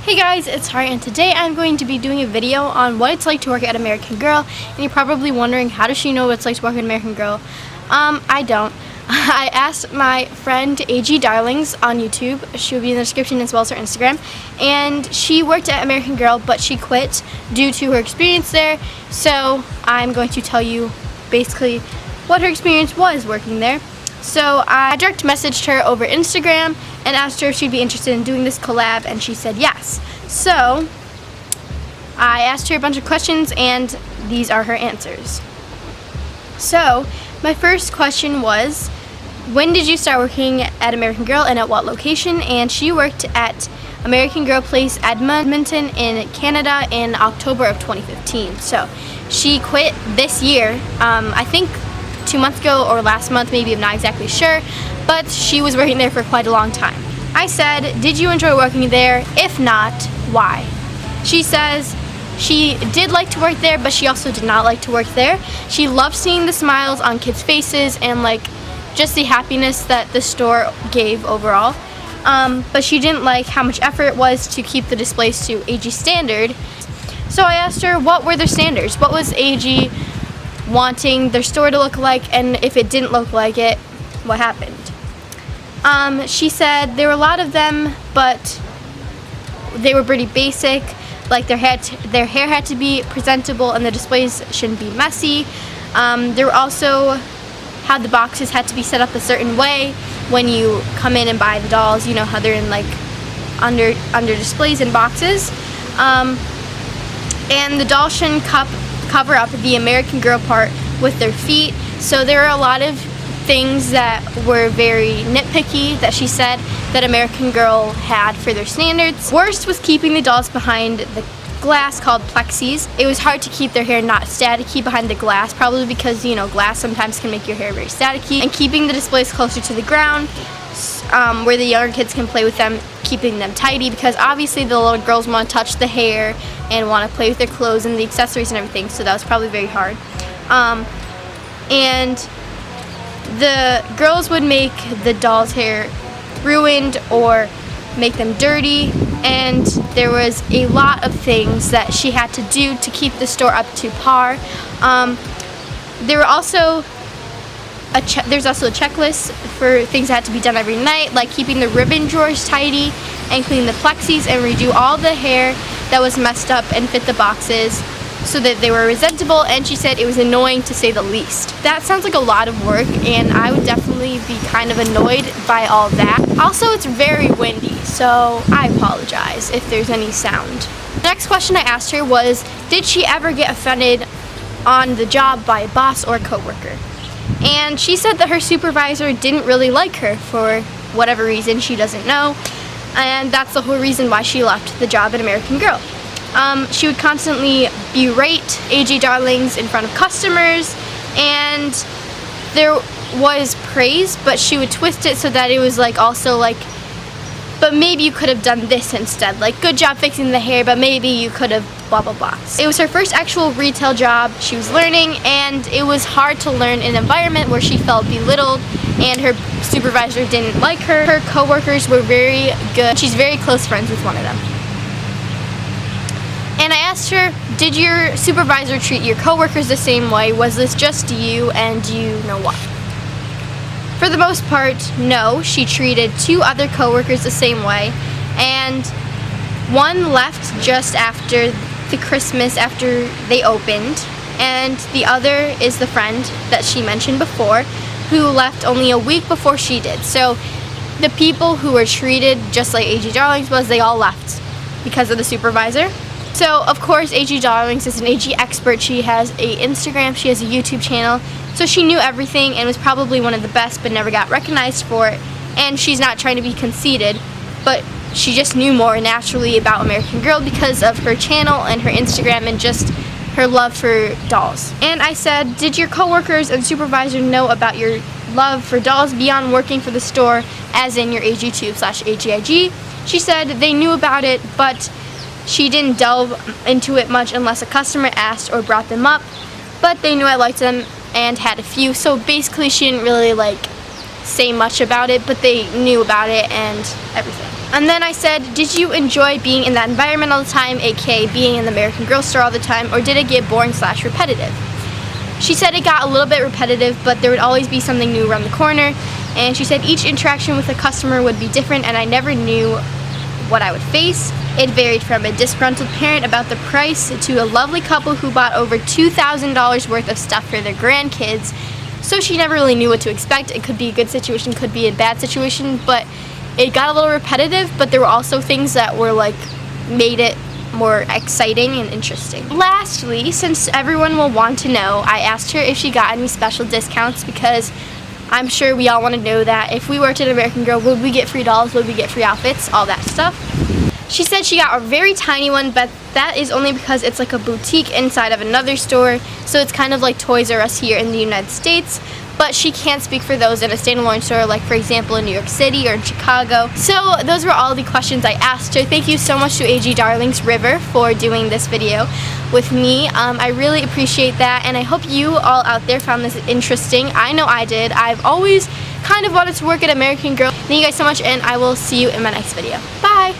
Hey guys, it's Hari, and today I'm going to be doing a video on what it's like to work at American Girl. And you're probably wondering, how does she know what it's like to work at American Girl? I don't. I asked my friend AG Darlings on YouTube. She will be in the description as well as her Instagram. And she worked at American Girl, but she quit due to her experience there. So I'm going to tell you basically what her experience was working there. So I direct messaged her over Instagram and asked her if she'd be interested in doing this collab, and she said yes. So I asked her a bunch of questions, and these are her answers. So my first question was, when did you start working at American Girl and at what location? And she worked at American Girl Place Edmonton in Canada in October of 2015. So she quit this year, I think 2 months ago or last month, maybe, I'm not exactly sure, but she was working there for quite a long time. I said, did you enjoy working there? If not, why? She says she did like to work there, but she also did not like to work there. She loved seeing the smiles on kids' faces and just the happiness that the store gave overall. But she didn't like how much effort it was to keep the displays to AG standard. So I asked her, what were their standards? What was AG wanting their store to look like, and if it didn't look like it, what happened? She said there were a lot of them, but they were pretty basic. Like their hair had to be presentable, and the displays shouldn't be messy. There were also how the boxes had to be set up a certain way when you come in and buy the dolls. You know how they're in under displays in boxes, and the dolls shouldn't cover up the American Girl part with their feet. So there are a lot of things that were very nitpicky that she said that American Girl had for their standards. Worst was keeping the dolls behind the glass called plexis. It was hard to keep their hair not staticky behind the glass, probably because, you know, glass sometimes can make your hair very staticky. And keeping the displays closer to the ground, where the younger kids can play with them, keeping them tidy, because obviously the little girls want to touch the hair and want to play with their clothes and the accessories and everything, so that was probably very hard. And the girls would make the dolls' hair ruined or make them dirty, and there was a lot of things that she had to do to keep the store up to par. There were also there's also a checklist for things that had to be done every night, like keeping the ribbon drawers tidy and clean the plexis and redo all the hair that was messed up and fit the boxes so that they were presentable. And she said it was annoying, to say the least. That sounds like a lot of work, and I would definitely be kind of annoyed by all that. Also, it's very windy, so I apologize if there's any sound. The next question I asked her was, did she ever get offended on the job by a boss or a coworker? And she said that her supervisor didn't really like her for whatever reason, she doesn't know, and that's the whole reason why she left the job at American Girl. She would constantly berate AG Darlings in front of customers, and there was praise, but she would twist it so that it was also but maybe you could have done this instead, good job fixing the hair, but maybe you could have blah blah blah. It was her first actual retail job. She was learning, and it was hard to learn in an environment where she felt belittled and her supervisor didn't like her. Her coworkers were very good. She's very close friends with one of them. And I asked her, did your supervisor treat your coworkers the same way? Was this just you, and do you know why? For the most part, no. She treated 2 other coworkers the same way, and one left just after the Christmas after they opened, and the other is the friend that she mentioned before, who left only a week before she did. So the people who were treated just like AG Darlings was, they all left because of the supervisor. So of course AG Darlings is an AG expert. She has a Instagram, she has a YouTube channel, so she knew everything and was probably one of the best, but never got recognized for it. And she's not trying to be conceited, but she just knew more naturally about American Girl because of her channel and her Instagram and just her love for dolls. And I said, did your coworkers and supervisor know about your love for dolls beyond working for the store, as in your AGTube/AGIG? She said they knew about it, but she didn't delve into it much unless a customer asked or brought them up, but they knew I liked them and had a few, so basically she didn't really say much about it, but they knew about it and everything. And then I said, did you enjoy being in that environment all the time, aka being in the American Girl store all the time, or did it get boring / repetitive? She said it got a little bit repetitive, but there would always be something new around the corner. And she said each interaction with a customer would be different and I never knew what I would face. It varied from a disgruntled parent about the price to a lovely couple who bought over $2,000 worth of stuff for their grandkids. So she never really knew what to expect. It could be a good situation, could be a bad situation, but it got a little repetitive, but there were also things that were like made it more exciting and interesting. Lastly, since everyone will want to know, I asked her if she got any special discounts because I'm sure we all want to know that. If we worked at American Girl, would we get free dolls, would we get free outfits, all that stuff. She said she got a very tiny one, but that is only because it's like a boutique inside of another store, so it's kind of like Toys R Us here in the United States, but she can't speak for those in a standalone store, like for example in New York City or in Chicago. So those were all the questions I asked her. Thank you so much to AG Darlings River for doing this video with me. I really appreciate that, and I hope you all out there found this interesting. I know I did. I've always kind of wanted to work at American Girl. Thank you guys so much, and I will see you in my next video. Bye!